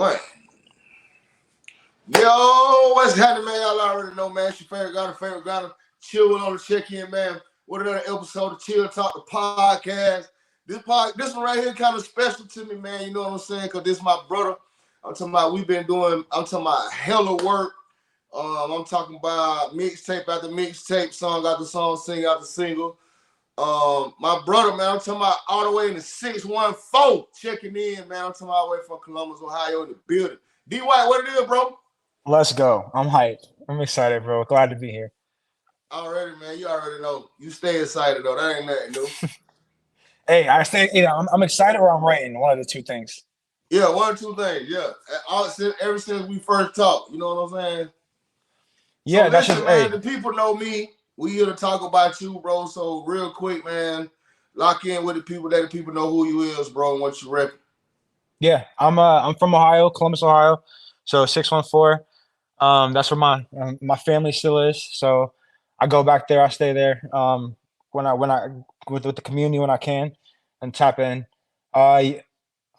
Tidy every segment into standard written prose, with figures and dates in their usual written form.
One. Yo, what's happening, man? Y'all already know, man. It's your favorite guy, Chill on the check-in, man. What another episode of Chill Talk the podcast. This one right here kind of special to me, man. You know what I'm saying? Because this is my brother. I'm talking about hella work. I'm talking about mixtape after mixtape, song after song, single after single. My brother, man, I'm talking about all the way in the 614, checking in, man. I'm talking about all the way from Columbus, Ohio, in the building. D White, what it is, bro? Let's go. I'm hyped. I'm excited, bro. Glad to be here. Already, man. You already know. You stay excited though. That ain't nothing new. Hey, I say, I'm excited or I'm writing. One of the two things. Yeah, one or two things. Yeah, ever since we first talked, you know what I'm saying. Yeah, so that's listen, just man. hey. The people know me. We here to talk about you, bro. So real quick, man, lock in with the people. That the people know who you is, bro, and what you reckon. Yeah, I'm from Ohio, Columbus, Ohio. So 614. That's where my family still is. So I go back there. I stay there. When I with the community when I can, and tap in. Uh,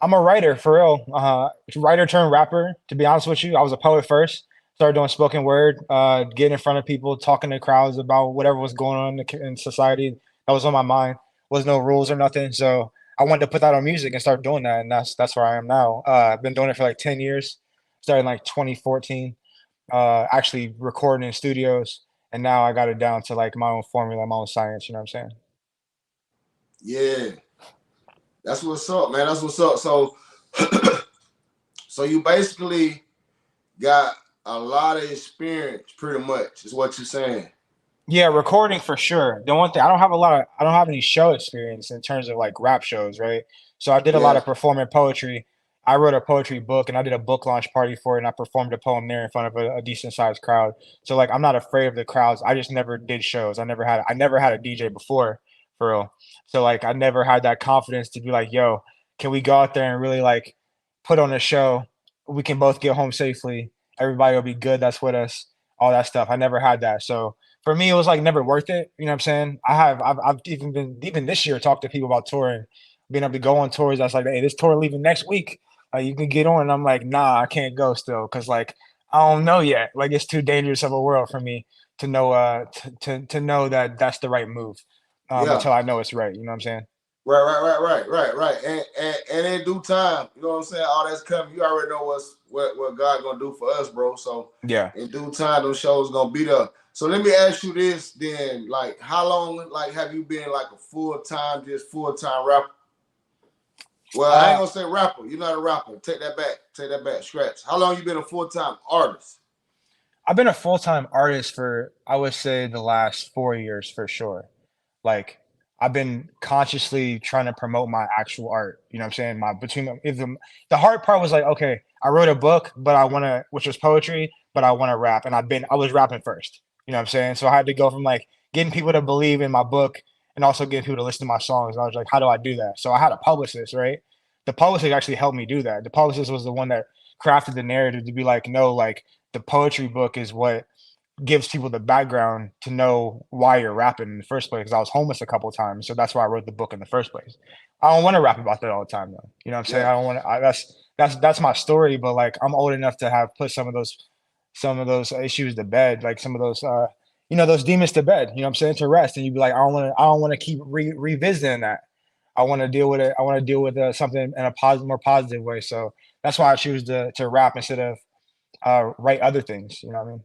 I'm a writer for real. Writer turned rapper. To be honest with you, I was a poet first. Started doing spoken word, getting in front of people, talking to crowds about whatever was going on in society that was on my mind. Was no rules or nothing. So I wanted to put that on music and start doing that, and that's where I am now. I've been doing it for like 10 years. Started in like 2014. Actually recording in studios, and now I got it down to like my own formula, my own science. You know what I'm saying? Yeah, that's what's up, man. That's what's up. So, so you basically got a lot of experience, pretty much, is what you're saying. Yeah, recording for sure. The one thing I don't have any show experience in terms of like rap shows, right? So I did a lot Yeah, of performing poetry. I wrote a poetry book and I did a book launch party for it and I performed a poem there in front of a decent sized crowd. So like I'm not afraid of the crowds. I just never did shows. I never had a DJ before for real. So like I never had that confidence to be like, yo, can we go out there and really like put on a show? We can both get home safely. Everybody will be good that's with us. All that stuff. I never had that. So for me, it was like never worth it. You know what I'm saying? I've even this year talked to people about touring, being able to go on tours. That's like, hey, this tour leaving next week. You can get on. And I'm like, nah, I can't go still because like I don't know yet. Like it's too dangerous of a world for me to know to know that that's the right move yeah. until I know it's right. You know what I'm saying? Right. And in due time, you know what I'm saying? All that's coming. You already know what God gonna do for us, bro. So Yeah. in due time, those shows gonna be there. So let me ask you this then. Like, how long like have you been like a full-time rapper? Well, I ain't Uh, gonna say rapper. You're not a rapper. Take that back. Scratch. How long you been a full-time artist? I've been a full time artist for I would say the last 4 years for sure. Like I've been consciously trying to promote my actual art. You know what I'm saying? My between if the hard part was like, okay, I wrote a book, but I want to, which was poetry, but I want to rap, and I was rapping first. You know what I'm saying? So I had to go from like getting people to believe in my book and also getting people to listen to my songs. And I was like, how do I do that? So I had a publicist, right? The publicist actually helped me do that. The publicist was the one that crafted the narrative to be like, no, like the poetry book is what gives people the background to know why you're rapping in the first place. Because I was homeless a couple of times, so that's why I wrote the book in the first place. I don't want to rap about that all the time, though. You know what I'm saying? Yeah. I don't want to. That's my story. But like, I'm old enough to have put some of those issues to bed, like some of those those demons to bed. You know what I'm saying? To rest, and you'd be like, I don't want to keep revisiting that. I want to deal with it. I want to deal with something in a more positive way. So that's why I choose to rap instead of write other things. You know what I mean?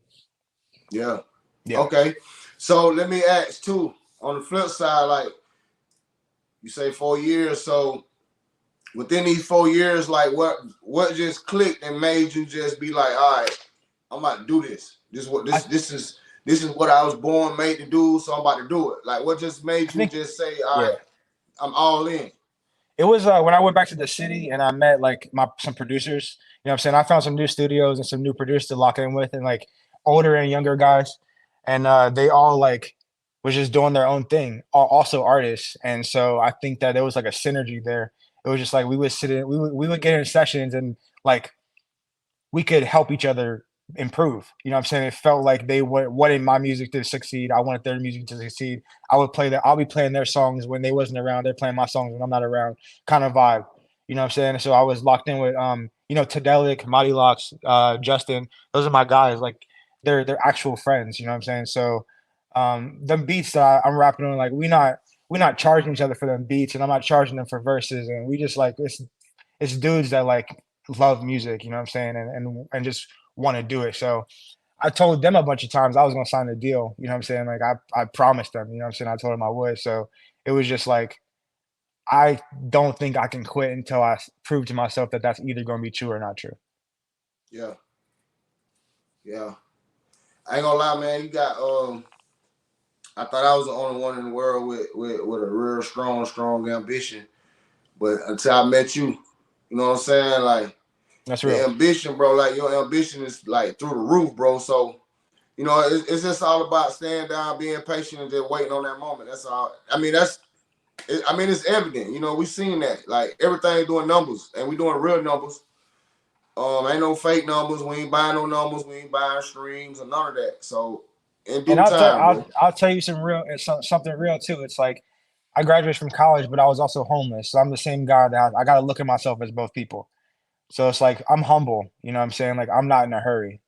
Yeah. Yeah. Okay. So let me ask too. On the flip side, like you say 4 years, so within these 4 years, like what just clicked and made you just be like, all right, I'm about to do this. I, This is what I was born made to do, so I'm about to do it. Like what just I made you think just say, all yeah. right, I'm all in. It was when I went back to the city and I met like my some producers. You know what I'm saying? I found some new studios and some new producers to lock in with and like older and younger guys. And they all like was just doing their own thing, also artists. And so I think that there was like a synergy there. It was just like we would get in sessions and like we could help each other improve. You know what I'm saying? It felt like they wanted my music to succeed. I wanted their music to succeed. I'll be playing their songs when they wasn't around. They're playing my songs when I'm not around, kind of vibe. You know what I'm saying? So I was locked in with Tadelic, Mighty Locks, Justin, those are my guys. Like they're actual friends, you know what I'm saying? So them beats that I'm rapping on, like we not charging each other for them beats, and I'm not charging them for verses, and we just like it's dudes that like love music, you know what I'm saying, and just want to do it. So I told them a bunch of times I was gonna sign a deal, you know what I'm saying? Like I promised them, you know what I'm saying? I told them I would. So it was just like I don't think I can quit until prove to myself that that's either gonna be true or not true. Yeah, yeah. I ain't gonna lie, man. You got I thought I was the only one in the world with a real strong ambition. But until I met you, you know what I'm saying? Like That's the real. ambition, bro. Like your ambition is like through the roof, bro. So it's just all about staying down, being patient, and just waiting on that moment. That's all. I mean, it's evident. We seen that. Like everything doing numbers, and we doing real numbers. Ain't no fake numbers. We ain't buying no numbers. We ain't buying streams or none of that. So in And due time, bro. I'll tell you something real too. It's like I graduated from college, but I was also homeless. So I'm the same guy that I got to look at myself as both people. So it's like I'm humble, you know what I'm saying? Like I'm not in a hurry.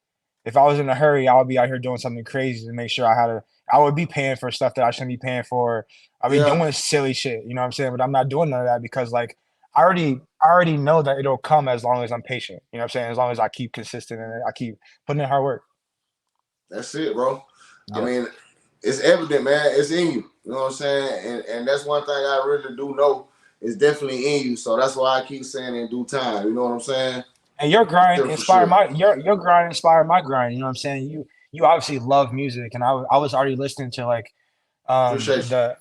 If I was in a hurry, I would be out here doing something crazy to make sure I would be paying for stuff that I shouldn't be paying for. I'd be Yeah, doing silly shit, you know what I'm saying? But I'm not doing none of that because like I already know that it'll come as long as I'm patient. You know what I'm saying? As long as I keep consistent and I keep putting in hard work. that's it, bro. I Yeah. mean, it's evident, man. It's in you. You know what I'm saying? And that's one thing I really do know is definitely in you. So that's why I keep saying in due time. You know what I'm saying? And your For grind sure, for inspired sure. your grind inspired my grind. You know what I'm saying? You obviously love music, and I was already listening to like Appreciate the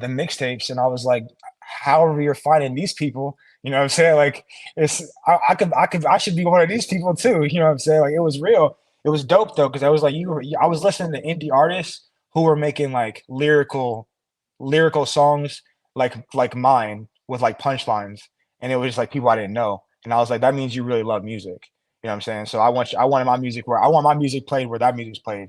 mixtapes, and I was like, however you're finding these people, you know what I'm saying? Like it's I should be one of these people too. You know what I'm saying? Like it was real. It was dope though, because I was like I was listening to indie artists who were making like lyrical songs like mine with like punchlines, and it was just like people I didn't know. And I was like, that means you really love music. You know what I'm saying? So I wanted my music where I want my music played where that music's played.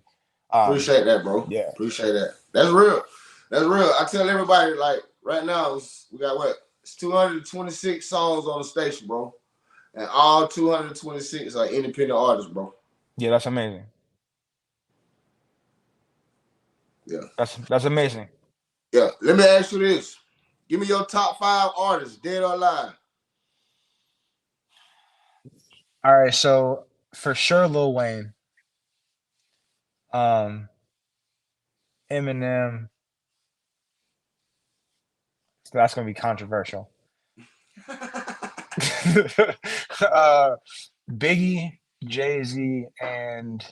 Um, Appreciate that, bro. yeah. Appreciate that. That's real. That's real. I tell everybody, like, right now, we got what? It's 226 songs on the station, bro. And all 226 are independent artists, bro. Yeah, that's amazing. Yeah. That's amazing. Yeah. Let me ask you this. Give me your top 5 artists, dead or alive. All right, so for sure Lil Wayne, um, Eminem, so that's gonna be controversial. uh, Biggie, Jay-Z, and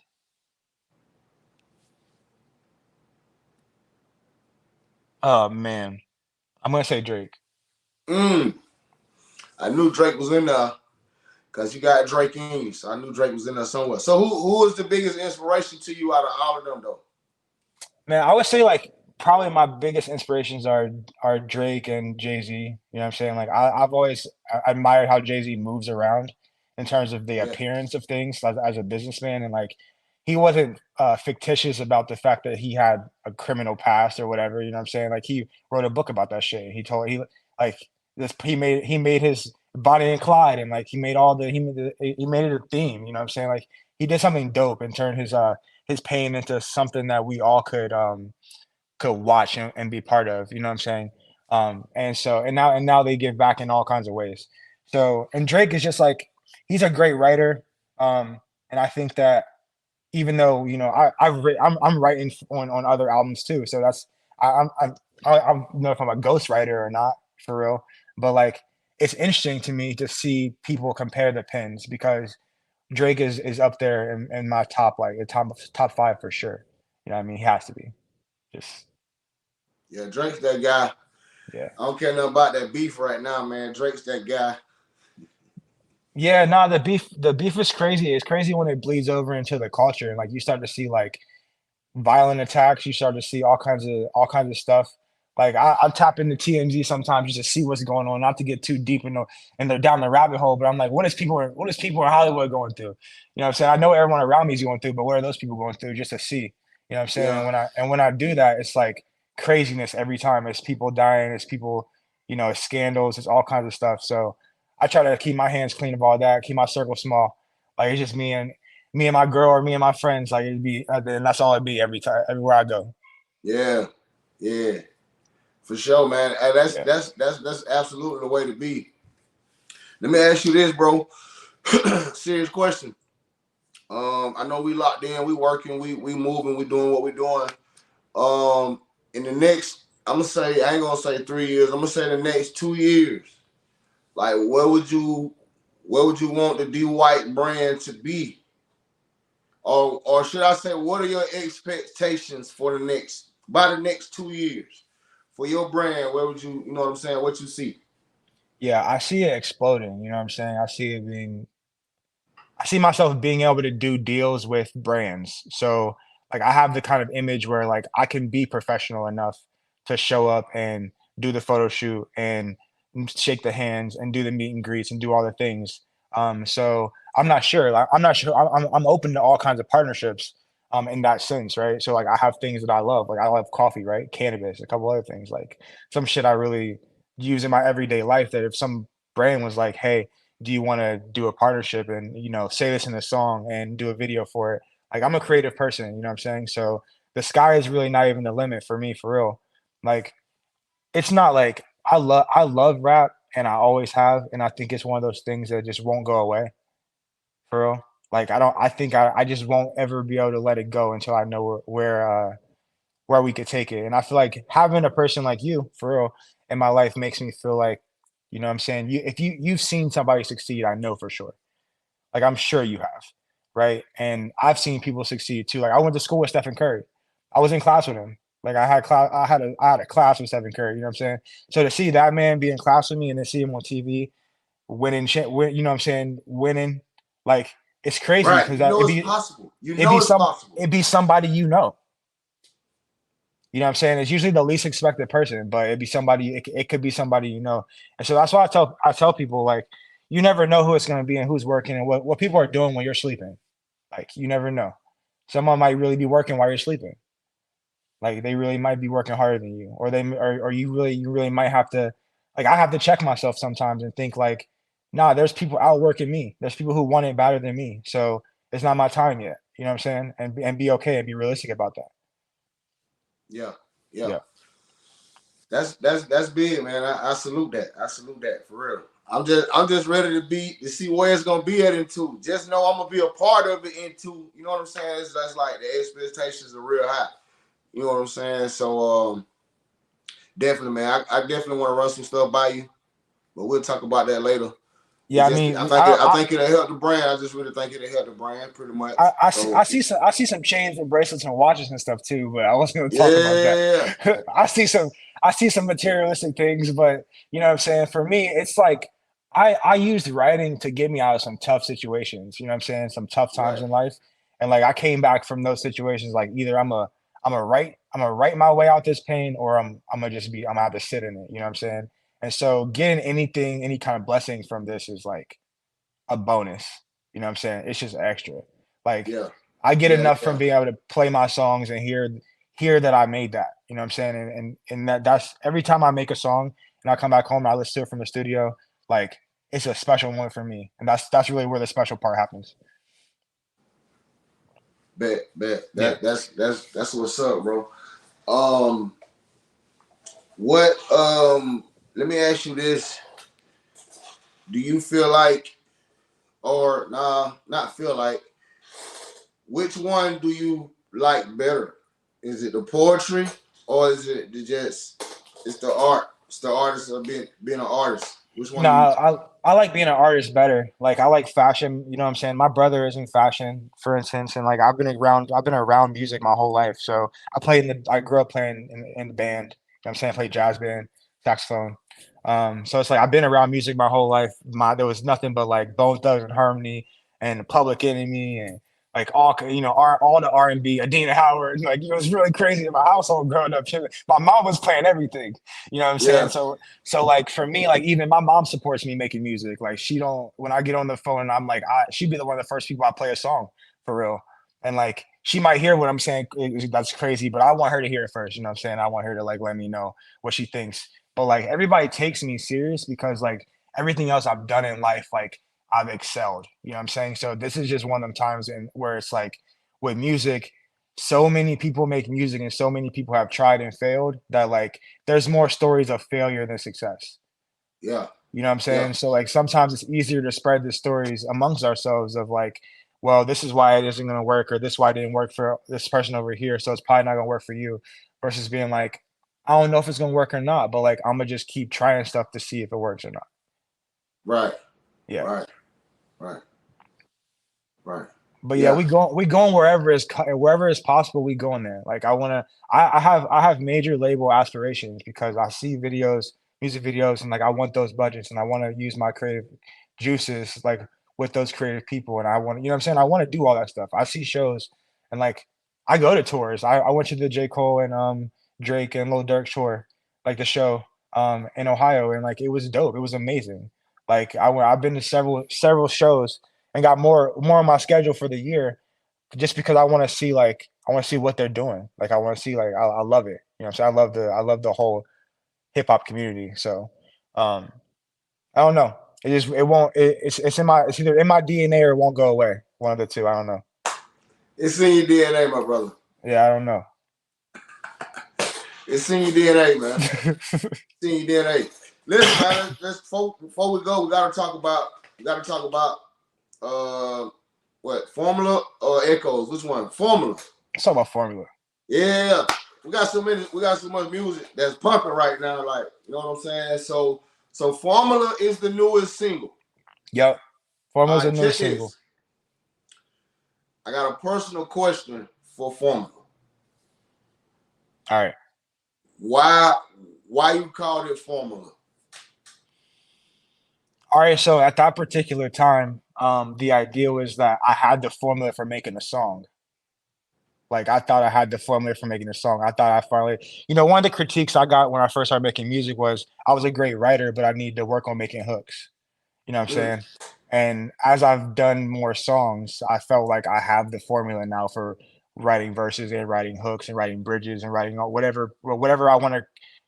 oh man, I'm gonna say Drake. mm, I knew Drake was in there because you got Drake in you. So I knew Drake was in there somewhere. So who is the biggest inspiration to you out of all of them, though? Man, I would say like probably my biggest inspirations are Drake and Jay-Z. You know what I'm saying? Like I've always admired how Jay-Z moves around in terms of the Yeah. appearance of things as a businessman, and like he wasn't fictitious about the fact that he had a criminal past or whatever. You know what I'm saying? Like he wrote a book about that shit. He like this he made his Bonnie and Clyde, and like he made it a theme. You know what I'm saying? Like he did something dope and turned his pain into something that we all could watch and be part of, you know what I'm saying? And now they give back in all kinds of ways. So and Drake is just like he's a great writer. And I think that even though, I'm writing on other albums too. So that's I don't know if I'm a ghostwriter or not for real, but like it's interesting to me to see people compare the pens because Drake is up there in my top like the top five for sure. You know what I mean? He has to be. Just Yeah, Drake's that guy. yeah. I don't care nothing about that beef right now, man. Drake's that guy. Yeah, no, the beef is crazy. It's crazy when it bleeds over into the culture and like you start to see like violent attacks, you start to see all kinds of stuff. Like I tap into TMZ sometimes just to see what's going on, not to get too deep in the down the rabbit hole, but I'm like, what is people in Hollywood going through? You know what I'm saying? I know everyone around me is going through, but what are those people going through just to see? You know what I'm saying? Yeah. And when I do that, it's like craziness every time. It's people dying, it's people, it's scandals, it's all kinds of stuff. So I try to keep my hands clean of all that, keep my circle small. Like it's just me and my girl or me and my friends. Like it'd be, and that's all it'd be every time, everywhere I go. Yeah, yeah, for sure, man. And Yeah. that's absolutely the way to be. Let me ask you this, bro. Serious question. I know we locked in, we working, we moving, we doing what we doing. In the next, I'm gonna say, I ain't gonna say 3 years. I'm gonna say the next 2 years. Like, where would you want the D White brand to be? Or should I say, what are your expectations for by the next 2 years for your brand? Where would you know what I'm saying? What you see? Yeah, I see it exploding. You know what I'm saying? I see myself being able to do deals with brands. So like I have the kind of image where like I can be professional enough to show up and do the photo shoot and shake the hands and do the meet and greets and do all the things. So I'm not sure. Like, I'm not sure. I'm open to all kinds of partnerships. In that sense, right? So like I have things that I love. Like I love coffee, right? Cannabis, a couple other things. Like some shit I really use in my everyday life. That if some brand was like, "Hey, do you want to do a partnership and say this in a song and do a video for it?" Like I'm a creative person, you know what I'm saying? So the sky is really not even the limit for me, for real. Like it's not like I love rap and I always have, and I think it's one of those things that just won't go away, for real. Like I think I just won't ever be able to let it go until I know where we could take it. And I feel like having a person like you, for real, in my life makes me feel like, you know what I'm saying? If you've seen somebody succeed, I know for sure. Like I'm sure you have, right? And I've seen people succeed too. Like I went to school with Stephen Curry. I was in class with him. Like I had a class with Stephen Curry. You know what I'm saying? So to see that man be in class with me and then see him on TV you know what I'm saying, winning, like it's crazy Right. because You that know it's possible. You it'd know be it's possible. it'd be somebody you know. You know what I'm saying? It's usually the least expected person, but it'd be somebody. It could be somebody you know, and so that's why I tell people like, you never know who it's going to be and who's working and what people are doing when you're sleeping. Like you never know. Someone might really be working while you're sleeping. Like they really might be working harder than you, or or you really might have to. Like I have to check myself sometimes and think like, nah, there's people outworking me. There's people who want it better than me. So it's not my time yet. You know what I'm saying? And be okay and be realistic about that. Yeah. Yeah. Yeah. That's big, man. I salute that. I salute that for real. I'm just ready to see where it's gonna be at into. Just know I'm gonna be a part of it into. You know what I'm saying? That's like the expectations are real high. You know what I'm saying? So definitely, man. I definitely want to run some stuff by you, but we'll talk about that later. Yeah, I mean, I think it'll help the brand. I just really think it'll help the brand pretty much. I So see some chains and bracelets and watches and stuff too, but I wasn't going to talk about yeah, that. I see some materialistic things, but you know what I'm saying? For me, it's like I used writing to get me out of some tough situations, you know what I'm saying? Some tough times right. in life. And like I came back from those situations like either I'm gonna write my way out this pain or I'm gonna have to sit in it, you know what I'm saying? And so getting anything, any kind of blessing from this is like a bonus. You know what I'm saying? It's just extra. Like Yeah, I get yeah, enough from yeah. being able to play my songs and hear that I made that. You know what I'm saying? And that's every time I make a song and I come back home and I listen to it from the studio, like it's a special one for me. And that's really where the special part happens. Bet. Yeah. That's what's up, bro. Um, what? Let me ask you this: do you feel like, or nah, not feel like? Which one do you like better? Is it the poetry, or is it it's the art? It's the artist of being an artist. Which one No, do you? I like being an artist better. Like I like fashion, you know what I'm saying? My brother is in fashion, for instance, and like I've been around music my whole life. So I grew up playing in the band. You know what I'm saying? I played jazz band, saxophone. So it's like I've been around music my whole life. There was nothing but like Bone Thugs and Harmony and Public Enemy and like all the R&B, Adina Howard. Like it was really crazy in my household growing up. My mom was playing everything. You know what I'm saying? Yeah, So like for me, like even my mom supports me making music. Like she don't when I get on the phone, I'm like she'd be the one of the first people I play a song for real. And like she might hear what I'm saying. That's crazy, but I want her to hear it first. You know what I'm saying? I want her to like let me know what she thinks. But like everybody takes me serious because like everything else I've done in life, like I've excelled. You know what I'm saying? So this is just one of them times where it's like with music, so many people make music and so many people have tried and failed that like there's more stories of failure than success. Yeah. You know what I'm Yeah. saying? So like sometimes it's easier to spread the stories amongst ourselves of like, well, this is why it isn't going to work, or this why it didn't work for this person over here, so it's probably not going to work for you, versus being like, I don't know if it's going to work or not, but like I'm gonna just keep trying stuff to see if it works or not. Right. Yeah. Right. Right. Right. But yeah, Yeah. we going wherever is possible. We going there. Like I have major label aspirations because I see videos, music videos, and like I want those budgets and I want to use my creative juices like with those creative people, and I want, you know what I'm saying, I want to do all that stuff. I see shows and like I go to tours. I went to the J. Cole and Drake and Lil Durk tour, like the show in Ohio, and like it was dope. It was amazing. Like I've been to several shows and got more on my schedule for the year just because I want to see what they're doing. Like I want to see like I love it. You know what I'm saying? I love the whole hip hop community. So um I don't know. It won't it's in my, it's either in my DNA or it won't go away. One of the two. I don't know. It's in your DNA, my brother. Yeah, I don't know. It's in your DNA, man. It's in your DNA. Listen, man, let's before we go, we gotta talk about what, Formula or Echoes? Which one? Formula. Let's talk about Formula. Yeah. We got so much music that's pumping right now, like, you know what I'm saying? So Formula is the newest single. Yep. Formula's All a right, new check single. this. I got a personal question for Formula. All right. Why you called it Formula? All right, so at that particular time, the idea was that I had the formula for making a song. Like I thought I had the formula for making a song. I thought I finally, you know, one of the critiques I got when I first started making music was I was a great writer, but I needed to work on making hooks. You know what I'm Mm. saying? And as I've done more songs, I felt like I have the formula now for writing verses and writing hooks and writing bridges and writing whatever I want to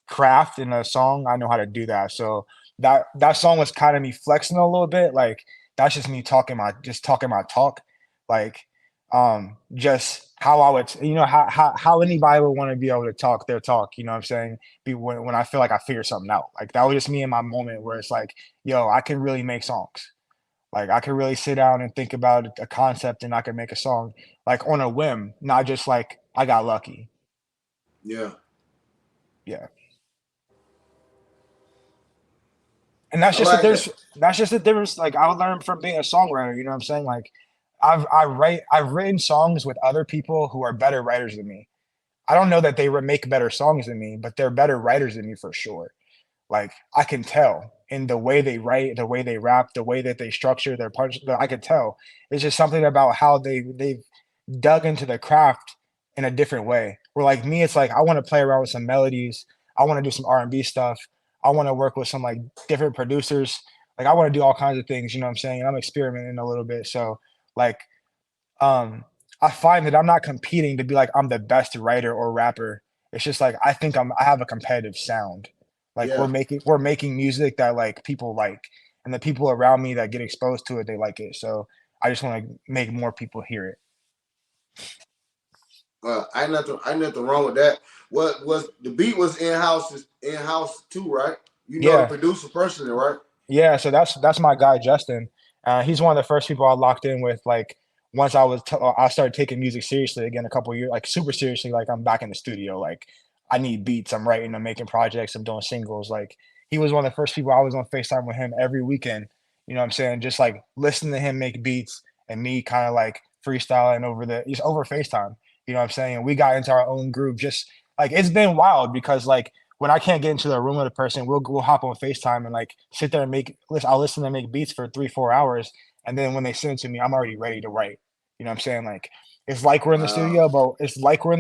craft in a song. I know how to do that. So that song was kind of me flexing a little bit. Like that's just me talking my talk. Like just how I would, you know, how anybody would want to be able to talk their talk, you know what I'm saying? Be when I feel like I figured something out. Like that was just me in my moment where it's like, yo, I can really make songs. Like I can really sit down and think about a concept and I can make a song like on a whim, not just like I got lucky. Yeah. Yeah. And that's I just that like that. that's just the difference. Like I learned from being a songwriter, you know what I'm saying? Like I've written songs with other people who are better writers than me. I don't know that they make better songs than me, but they're better writers than me for sure. Like I can tell in the way they write, the way they rap, the way that they structure their punch. I could tell. It's just something about how they've dug into the craft in a different way. Where like me, it's like I want to play around with some melodies. I want to do some R&B stuff. I want to work with some like different producers. Like I want to do all kinds of things. You know what I'm saying? And I'm experimenting a little bit. So like um I find that I'm not competing to be like I'm the best writer or rapper. It's just like I have a competitive sound. Like Yeah. we're making music that like people like, and the people around me that get exposed to it, they like it. So I just want to make more people hear it. Ain't nothing wrong with that. What was the beat was in house too, right? You know the Yeah. producer personally, right? Yeah, so that's my guy Justin. He's one of the first people I locked in with. Like once I started taking music seriously again a couple of years, like super seriously. Like I'm back in the studio. Like I need beats. I'm writing. I'm making projects. I'm doing singles. Like he was one of the first people I was on Facetime with him every weekend. You know what I'm saying? Just like listening to him make beats and me kind of like freestyling just over FaceTime. You know what I'm saying? And we got into our own groove. Just like it's been wild because like when I can't get into the room with a person, we'll hop on FaceTime and like sit there and I'll listen to make beats for 3-4 hours. And then when they send it to me, I'm already ready to write. You know what I'm saying? Like Wow. it's like we're in the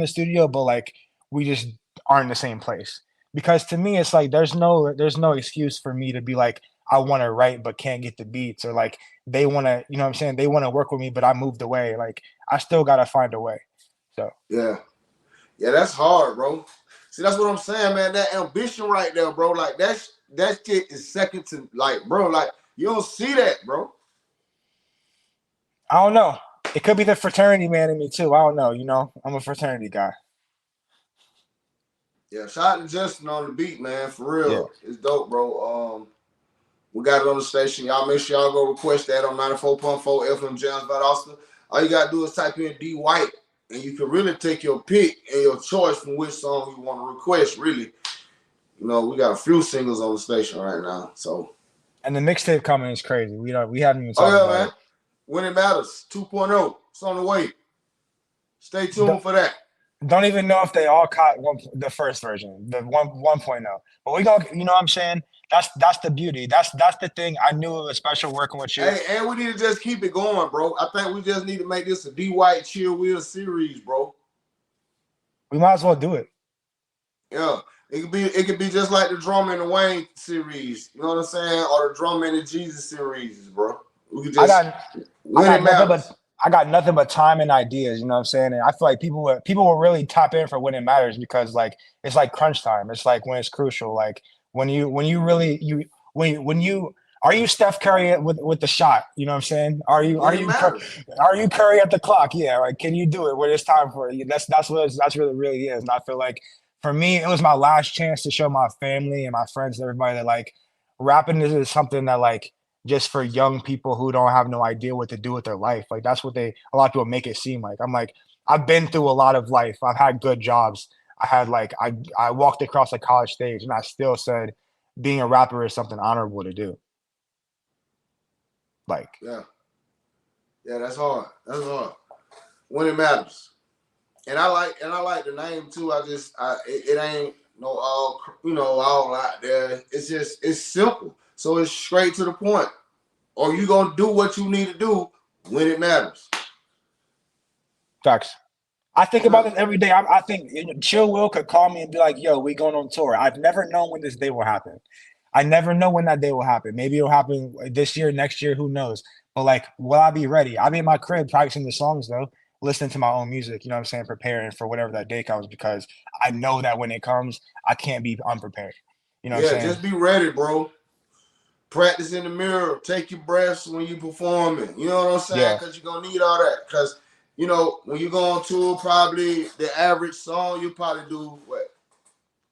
studio, but like we just aren't in the same place. Because to me, it's like there's no excuse for me to be like, I want to write but can't get the beats, or like they want to, you know what I'm saying? They want to work with me, but I moved away. Like I still gotta find a way. So Yeah. Yeah, that's hard, bro. See, that's what I'm saying, man. That ambition right there, bro. Like that shit is second to like, bro. Like you don't see that, bro. I don't know. It could be the fraternity man in me too. I don't know. You know, I'm a fraternity guy. Yeah, shout out to Justin on the beat, man. For real, Yeah. it's dope, bro. We got it on the station. Y'all make sure y'all go request that on 94.4 FM Jams by Austin. All you gotta do is type in D White, and you can really take your pick and your choice from which song you want to request. Really, you know, we got a few singles on the station right now. So, And the mixtape coming is crazy. We haven't even oh talked yeah, about man. it. When it matters, 2.0. It's on the way. Stay tuned for that. Don't even know if they all caught the first version, the 1.0. But we gonna, you know what I'm saying? That's the beauty. That's the thing. I knew it was special working with you. Hey, and we need to just keep it going, bro. I think we just need to make this a D White Chill Wheel series, bro. We might as well do it. Yeah. It could be just like the Drum and the Wayne series, you know what I'm saying? Or the Drum and the Jesus series, bro. We could just I got nothing but time and ideas, you know what I'm saying? And I feel like people will really tap in for when it matters because like it's like crunch time. It's like when it's crucial. Like when you are you Steph Curry with the shot? You know what I'm saying? Are you Curry at the clock? Yeah, like can you do it when it's time for it? That's what that's really is. And I feel like for me, it was my last chance to show my family and my friends and everybody that like rapping is something that like just for young people who don't have no idea what to do with their life. Like that's what a lot of people make it seem like. I'm like, I've been through a lot of life. I've had good jobs. I had like I walked across the college stage and I still said being a rapper is something honorable to do. Like yeah, that's hard. That's hard. When it matters. And I like the name too. It ain't no all out there. It's simple. So it's straight to the point. Or you gonna do what you need to do when it matters. Facts. I think about this every day. I think Chill Will could call me and be like, "Yo, we going on tour." I've never known when this day will happen. I never know when that day will happen. Maybe it'll happen this year, next year, who knows? But like, will I be ready? I'll be in my crib practicing the songs though, listening to my own music, you know what I'm saying, preparing for whatever that day comes because I know that when it comes, I can't be unprepared. You know what I'm saying? Just be ready, bro. Practice in the mirror. Take your breaths when you performing. You know what I'm saying? Because you're going to need all that. Because, you know, when you go on tour, probably the average song, you probably do,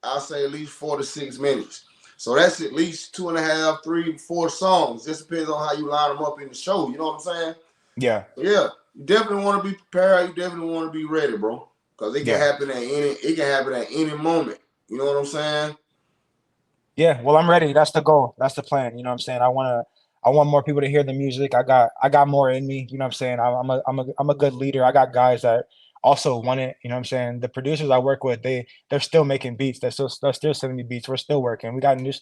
I'll say at least 4 to 6 minutes. So that's at least 2.5, 3, 4 songs. Just depends on how you line them up in the show. You know what I'm saying? Yeah. Yeah. You definitely want to be prepared. You definitely want to be ready, bro. Because it can happen at any moment. You know what I'm saying? Yeah, well, I'm ready. That's the goal. That's the plan. You know what I'm saying? I want more people to hear the music. I got more in me. You know what I'm saying? I'm a good leader. I got guys that also want it. You know what I'm saying? The producers I work with, they're still making beats. They're still sending me beats. We're still working. We got new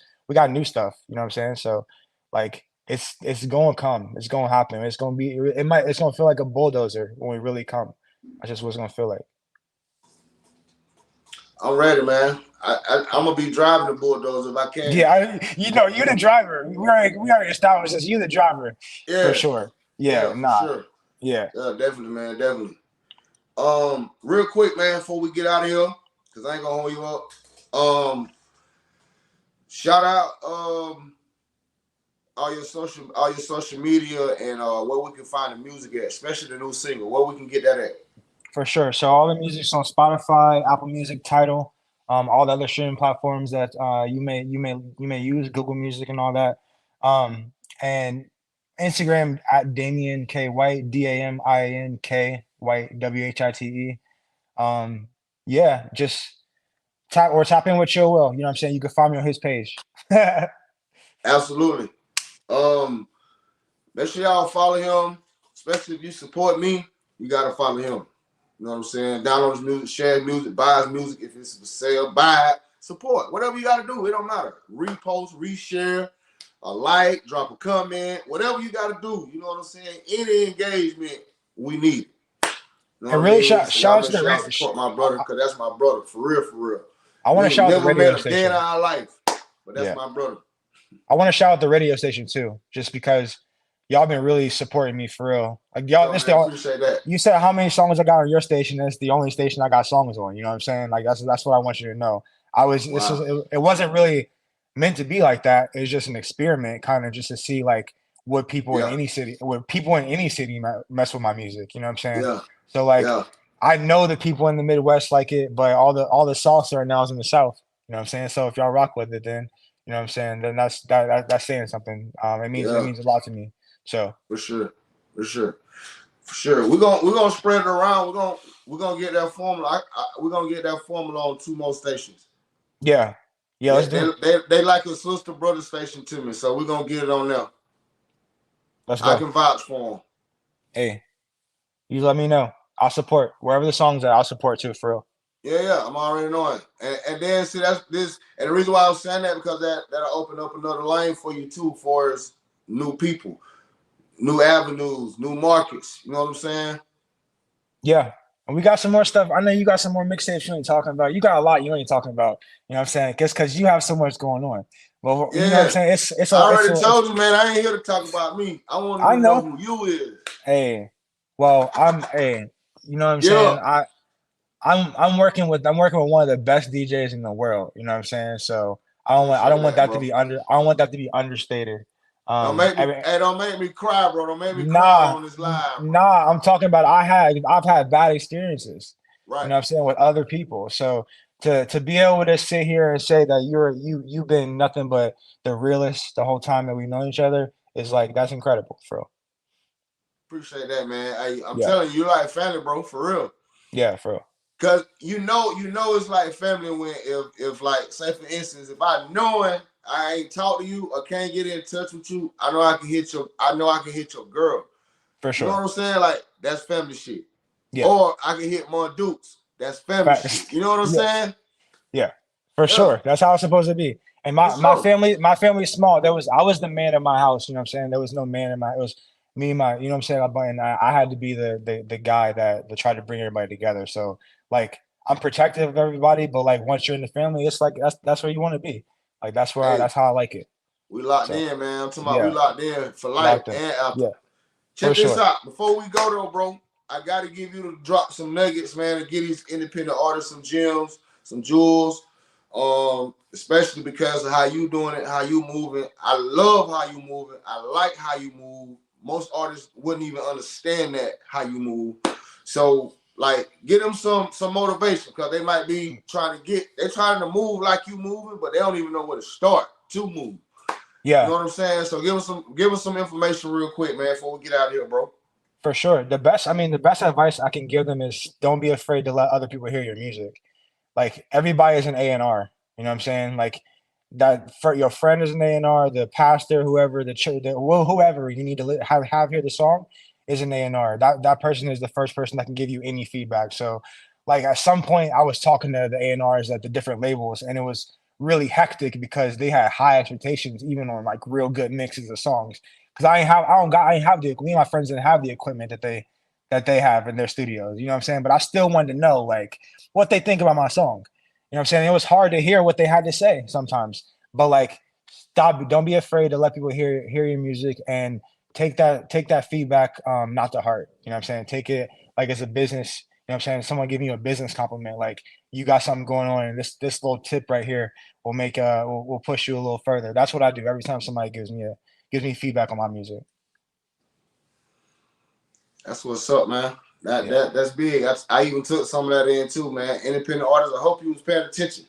stuff. You know what I'm saying? So, like, it's going to come. It's going to happen. It's going to be. It's going to feel like a bulldozer when we really come. That's just what it's going to feel like. I'm ready, man. I'm gonna be driving the bulldozer if I can. Yeah, you're the driver. We already established this. You're the driver, for sure. Yeah, for sure. Yeah, definitely, man, definitely. Real quick, man, before we get out of here, because I ain't gonna hold you up. Shout out all your social media and where we can find the music at, especially the new single. Where we can get that at. For sure. So all the music's on Spotify, Apple Music, Tidal, all the other streaming platforms that you may use, Google Music and all that. And Instagram at Damian K White, DAMIAN White, WHITE. Yeah, just tap in with Chill Will. You know what I'm saying? You can find me on his page. Absolutely. Make sure y'all follow him, especially if you support me. You gotta follow him. You know what I'm saying? Download his music, share his music, buy his music. If it's for sale, buy it, support. Whatever you got to do, it don't matter. Repost, reshare, a like, drop a comment, whatever you got to do. You know what I'm saying? Any engagement, we need it. You know and really shout to the radio. Support my brother because that's my brother, for real, for real. I want to shout out the radio station. Never met a day in our life, but that's my brother. I want to shout out the radio station too, just because y'all been really supporting me for real. Like y'all, appreciate that. You said how many songs I got on your station. That's the only station I got songs on. You know what I'm saying? Like that's what I want you to know. It wasn't really meant to be like that. It's just an experiment, kind of just to see like Yeah, would people in any city mess with my music. You know what I'm saying? yeah, So like, yeah, I know the people in the Midwest like it, but all the salsa right now is in the South. You know what I'm saying? So if y'all rock with it, then you know what I'm saying. Then that's saying something. It yeah, means a lot to me. So for sure, for sure, for sure. We're gonna spread it around. We're gonna get that formula. We're gonna get that formula on 2 more stations. yeah, yeah, They let's they do it. they like a sister brother station to me, so we're gonna get it on there. Let's I go. can vouch for them. Hey, you let me know. I'll support wherever the song's at. I'll support too, for real. Yeah, I'm already knowing. And then see that's this and the reason why I was saying that because that'll open up another lane for you too, for as new people, new avenues, new markets. You know what I'm saying? Yeah. And we got some more stuff. I know you got some more mixtapes you ain't talking about. You got a lot you ain't talking about. You know what I'm saying? Just because you have so much going on. Well, you know what I'm Yeah. saying? I already told you, man, I ain't here to talk about me. I want I you to know know. who you is. Hey, well, hey, you know what I'm Get saying? up. I'm working with one of the best DJs in the world. You know what I'm saying? So I Appreciate don't want that, that to bro. be I don't want that to be understated. Don't make me cry, bro. Don't make me cry Nah, on this live, bro. nah, I'm talking about I've had bad experiences, you Right. know what I'm saying, with other people. So to be able to sit here and say that you've been nothing but the realest the whole time that we know each other is like that's incredible, for real. Appreciate that, man. I'm Yeah, telling you, you like family, bro, for real. yeah, for real. Cause you know it's like family when if like say for instance, if I knowing I ain't talk to you or can't get in touch with you, I know I can hit your girl. For You know what sure. I'm saying? Like that's family shit. Yeah. Or I can hit more dukes. That's family shit. Facts. You know what I'm Yeah. saying? Yeah, for Yeah, sure. That's how it's supposed to be. And for sure. my family's small. I was the man in my house. You know what I'm saying? There was no man in my. It was me and my. You know what I'm saying? And I had to be the guy that tried to bring everybody together. So like I'm protective of everybody, but like once you're in the family, it's like that's where you want to be. Like Hey, that's how I like it. we locked So in, man. I'm talking about we yeah, locked in for life locked in. and after. Yeah, for Check this sure. out. Before we go though, bro, I gotta give you to drop some nuggets, man, and give these independent artists some gems, some jewels. Especially because of how you doing it, how you moving. I love how you moving. I like how you move. Most artists wouldn't even understand that how you move. So like get them some motivation because they might be they're trying to move like you moving, but they don't even know where to start to move. You know Yeah, what I'm saying? So give us some information real quick, man, before we get out of here, bro. for sure. The best advice I can give them is don't be afraid to let other people hear your music. Like everybody is an A&R. You know what I'm saying? Like that for your friend is an A&R, the pastor, whoever, the church, whoever you need to have hear the song is an A&R. That person is the first person that can give you any feedback. So, like at some point, I was talking to the A&Rs at the different labels, and it was really hectic because they had high expectations, even on like real good mixes of songs. Because I ain't have me and my friends didn't have the equipment that they have in their studios. You know what I'm saying? But I still wanted to know like what they think about my song. You know what I'm saying? It was hard to hear what they had to say sometimes. But like don't be afraid to let people hear your music and take that feedback not to heart. You know what I'm saying? Take it like it's a business. You know what I'm saying? Someone giving you a business compliment, like you got something going on, and this little tip right here will make will push you a little further. That's what I do every time somebody gives me feedback on my music. That's what's up, man. Yeah. That's big. I even took some of that in too, man. Independent artists. I hope you was paying attention.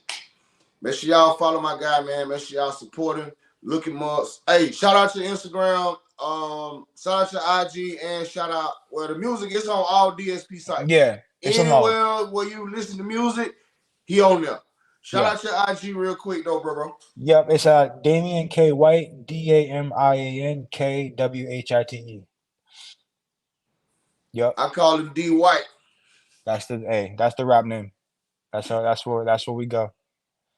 Make sure y'all follow my guy, man. Make sure y'all support him. Look him up. Hey, shout out to Instagram. Shout out to IG and shout out. Well, the music is on all DSP sites. Yeah. It's on all. Anywhere where you listen to music, he on there. Shout Yeah. out your IG real quick though, bro. Yep, it's Damian K White, Damian Kwhite. Yep, I call him D White. that's the rap name. That's where we go.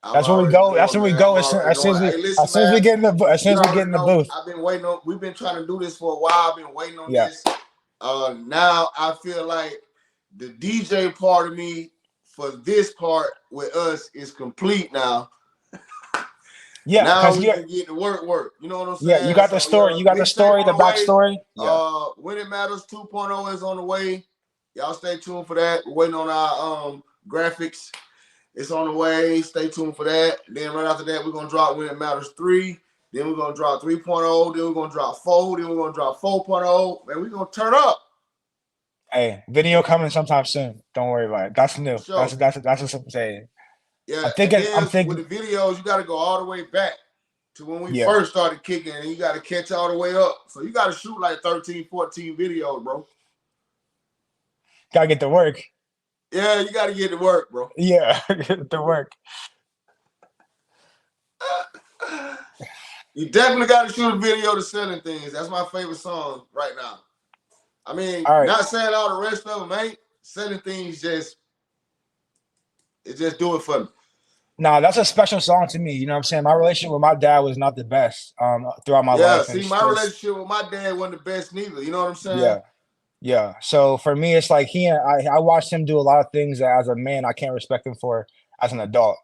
I'm That's where we already go. That's knowing, where we man. go I'm already knowing. Hey, listen, as soon as we man. get in the as soon You as we get already in the know. booth. I've been waiting on. We've been trying to do this for a while. I've been waiting on Yeah, this. Now I feel like the DJ part of me for this part with us is complete now. yeah, Now because we can get to work. You know what I'm yeah, you saying? got the So story. yeah, You got the mixtape story, on the the way. backstory. Yeah, When It Matters 2.0 is on the way. Y'all stay tuned for that. We're waiting on our graphics It's on the way. Stay tuned for that. Then right after that, we're gonna drop When It Matters 3. Then we're gonna drop 3.0. Then we're gonna drop 4. Then we're gonna drop 4.0. Man, we're gonna turn up. Hey, video coming sometime soon. Don't worry about it. That's new. Sure. That's what I'm saying. Yeah, I'm thinking with the videos, you got to go all the way back to when we Yeah. first started kicking, and you got to catch all the way up. So you got to shoot like 13, 14 videos, bro. Gotta get to work. Yeah, you got to get to work, bro. Yeah, get to work. You definitely got to shoot a video to Selling Things. That's my favorite song right now. I mean, All right. not saying all the rest of them ain't. Selling Things just do it for me. Nah, that's a special song to me. You know what I'm saying? My relationship with my dad was not the best throughout my life. Yeah, and see, it's my just- relationship with my dad wasn't the best neither. You know what I'm saying? Yeah. Yeah. So for me, it's like I watched him do a lot of things that as a man I can't respect him for as an adult.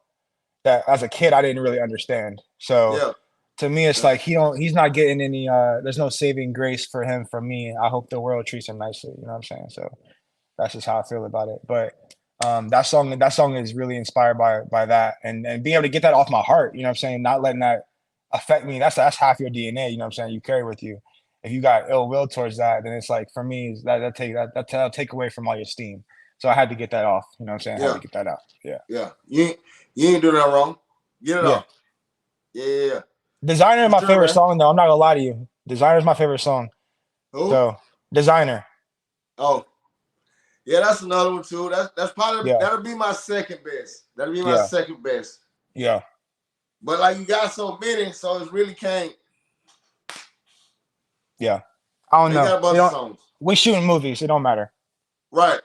That as a kid I didn't really understand. So Yeah. to me, it's like he's not getting any there's no saving grace for him from me. I hope the world treats him nicely. You know what I'm saying? So that's just how I feel about it. But that song is really inspired by that and being able to get that off my heart, you know what I'm saying? Not letting that affect me. That's half your DNA, you know what I'm saying? You carry with you. If you got ill will towards that, then it's like for me that'll take away from all your steam. So I had to get that off, you know what I'm saying? I had to get that out. Yeah. Yeah. You ain't doing nothing wrong. Get it off. Yeah. Designer is my favorite man. song though. I'm not gonna lie to you. Designer is my favorite song. Who? So Designer. Oh. Yeah, that's another one too. That's probably that'll be my second best. That'll be my second best. Yeah. But like you got so many, so it really can't. Yeah. I don't know. Got a bunch of songs. We shooting movies. It don't matter. Right.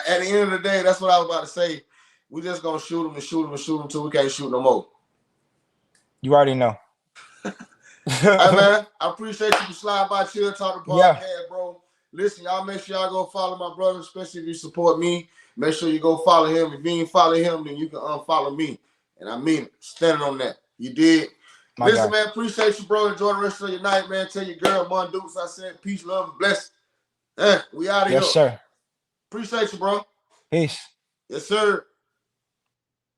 At the end of the day, that's what I was about to say. We just gonna shoot them and shoot them and shoot them till we can't shoot no more. You already know. Hey man, I appreciate you for sliding by Chill Talk the podcast, bro. Listen, y'all make sure y'all go follow my brother, especially if you support me. Make sure you go follow him. If you ain't follow him, then you can unfollow me. And I mean it. Standing on that. You did. Listen, man, appreciate you, bro. Enjoy the rest of your night, man. Tell your girl, Mon Dukes, I said peace, love, and blessing. We out of here. Yes, sir. Appreciate you, bro. Peace. Yes, sir.